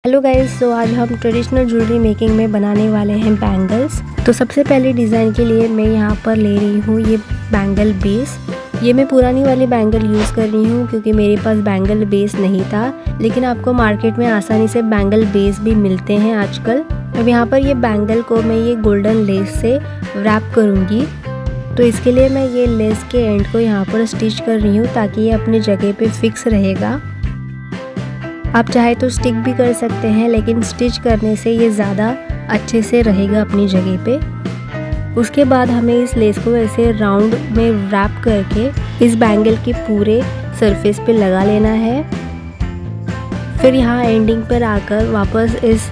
Hello guys, तो आज हम ट्रेडिशनल ज्वेलरी मेकिंग में बनाने वाले हैं बैंगल्स। तो सबसे पहले डिज़ाइन के लिए मैं यहाँ पर ले रही हूँ ये बैंगल बेस। ये मैं पुरानी वाली बैंगल यूज़ कर रही हूँ क्योंकि मेरे पास बैंगल बेस नहीं था, लेकिन आपको मार्केट में आसानी से बैंगल बेस भी मिलते हैं आजकल। अब यहाँ पर ये बैंगल को मैं ये गोल्डन लेस से रैप करूँगी। तो इसके लिए मैं ये लेस के एंड को यहाँ पर स्टिच कर रही हूँ ताकि ये अपनी जगह पे फिक्स रहेगा। आप चाहे तो स्टिक भी कर सकते हैं, लेकिन स्टिच करने से ये ज़्यादा अच्छे से रहेगा अपनी जगह पे। उसके बाद हमें इस लेस को ऐसे राउंड में रैप करके इस बैंगल के पूरे सरफेस पे लगा लेना है। फिर यहाँ एंडिंग पर आकर वापस इस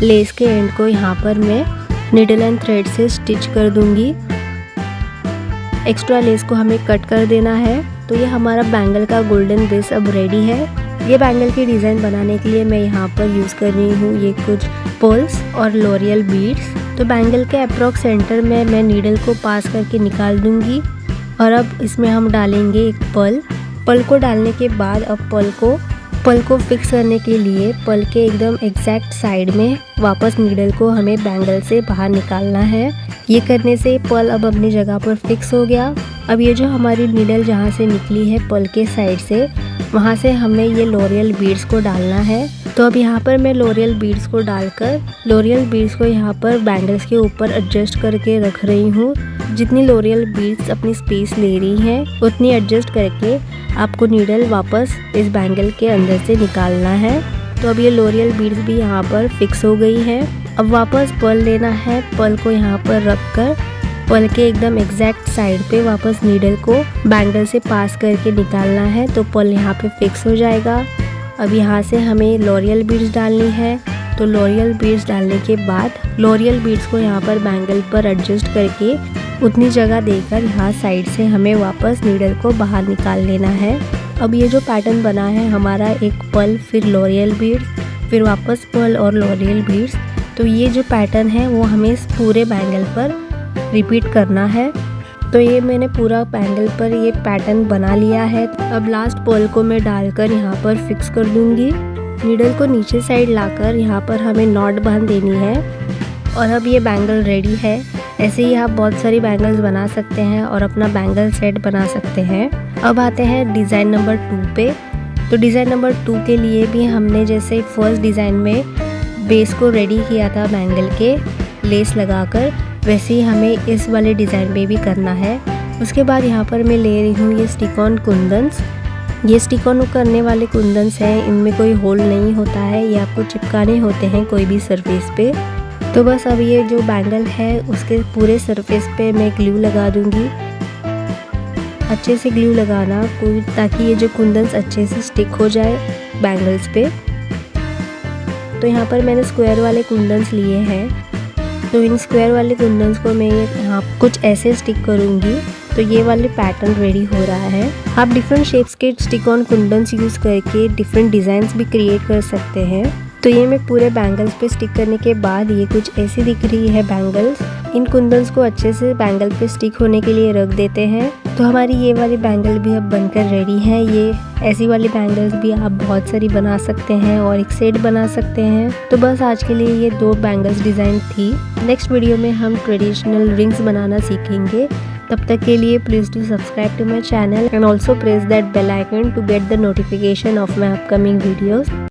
लेस के एंड को यहाँ पर मैं नीडल एंड थ्रेड से स्टिच कर दूंगी। एक्स्ट्रा लेस को हमें कट कर देना है। तो ये हमारा बैंगल का गोल्डन बेस अब रेडी है। ये बैंगल की डिज़ाइन बनाने के लिए मैं यहाँ पर यूज़ कर रही हूँ ये कुछ पर्ल्स और लॉरियल बीड्स। तो बैंगल के अप्रॉक्स सेंटर में मैं नीडल को पास करके निकाल दूँगी और अब इसमें हम डालेंगे एक पर्ल को डालने के बाद अब पर्ल को फिक्स करने के लिए पर्ल के एकदम एग्जैक्ट साइड में वापस नीडल को हमें बैंगल से बाहर निकालना है। ये करने से पर्ल अब अपनी जगह पर फिक्स हो गया। अब ये जो हमारी नीडल जहाँ से निकली है पर्ल के साइड से, वहाँ से हमें ये लॉरियल बीड्स को डालना है। तो अब यहाँ पर मैं लॉरियल बीड्स को डालकर लॉरियल बीड्स को यहाँ पर बैंगल्स के ऊपर एडजस्ट करके रख रही हूँ। जितनी लॉरियल बीड्स अपनी स्पेस ले रही हैं उतनी एडजस्ट करके आपको नीडल वापस इस बैंगल के अंदर से निकालना है। तो अब ये लॉरियल बीड्स भी यहाँ पर फिक्स हो गई है। अब वापस पर्ल लेना है। पर्ल को यहाँ पर रख कर पर्ल के एकदम एग्जैक्ट साइड पे वापस नीडल को बैंगल से पास करके निकालना है। तो पर्ल यहाँ पे फिक्स हो जाएगा। अब यहाँ से हमें लॉरियल बीड्स डालनी है। तो लॉरियल बीड्स डालने के बाद लॉरियल बीड्स को यहाँ पर बैंगल पर एडजस्ट करके उतनी जगह देकर यहाँ साइड से हमें वापस नीडल को बाहर निकाल लेना है। अब ये जो पैटर्न बना है हमारा, एक पर्ल फिर लॉरियल बीड्स फिर वापस पर्ल और लॉरियल बीड्स, तो ये जो पैटर्न है वो हमें इस पूरे बैंगल पर रिपीट करना है। तो ये मैंने पूरा बैंगल पर ये पैटर्न बना लिया है। अब लास्ट पर्ल को मैं डालकर यहाँ पर फिक्स कर दूंगी। नीडल को नीचे साइड लाकर यहाँ पर हमें नॉट बांध देनी है और अब ये बैंगल रेडी है। ऐसे ही आप बहुत सारी बैंगल्स बना सकते हैं और अपना बैंगल सेट बना सकते हैं। अब आते हैं डिज़ाइन नंबर 2 पे। तो डिज़ाइन नंबर 2 के लिए भी हमने जैसे फर्स्ट डिज़ाइन में बेस को रेडी किया था बैंगल के लेस लगाकर, वैसे ही हमें इस वाले डिज़ाइन में भी करना है। उसके बाद यहाँ पर मैं ले रही हूँ ये स्टिक ऑन कुंदन्स। ये स्टिक ऑन करने वाले कुंदन्स हैं, इनमें कोई होल नहीं होता है, ये आपको चिपकाने होते हैं कोई भी सरफेस पे। तो बस अब ये जो बैंगल है उसके पूरे सरफेस पे मैं ग्लू लगा दूँगी। अच्छे से ग्लू लगाना ताकि ये जो कुंदन्स अच्छे से स्टिक हो जाए बैंगल्स पे। तो यहाँ पर मैंने स्क्वायर वाले कुंदन्स लिए हैं। तो इन स्क्वायर वाले कुंदन्स को मैं यहाँ कुछ ऐसे स्टिक करूँगी। तो ये वाले पैटर्न रेडी हो रहा है। आप डिफरेंट शेप्स के स्टिक ऑन कुंदन्स यूज़ करके डिफरेंट डिज़ाइंस भी क्रिएट कर सकते हैं। तो ये मैं पूरे बैंगल्स पे स्टिक करने के बाद ये कुछ ऐसी दिख रही है बैंगल्स। इन कुंदन्स को अच्छे से बैंगल पे स्टिक होने के लिए रख देते हैं। तो हमारी ये वाली बैंगल भी अब बनकर रेडी है। ये ऐसी वाली बैंगल्स भी आप बहुत सारी बना सकते हैं और एक सेट बना सकते हैं। तो बस आज के लिए ये 2 बैंगल्स डिज़ाइन थी। नेक्स्ट वीडियो में हम ट्रेडिशनल रिंग्स बनाना सीखेंगे। तब तक के लिए please do subscribe to my channel and also press that bell icon to get the notification of my upcoming videos.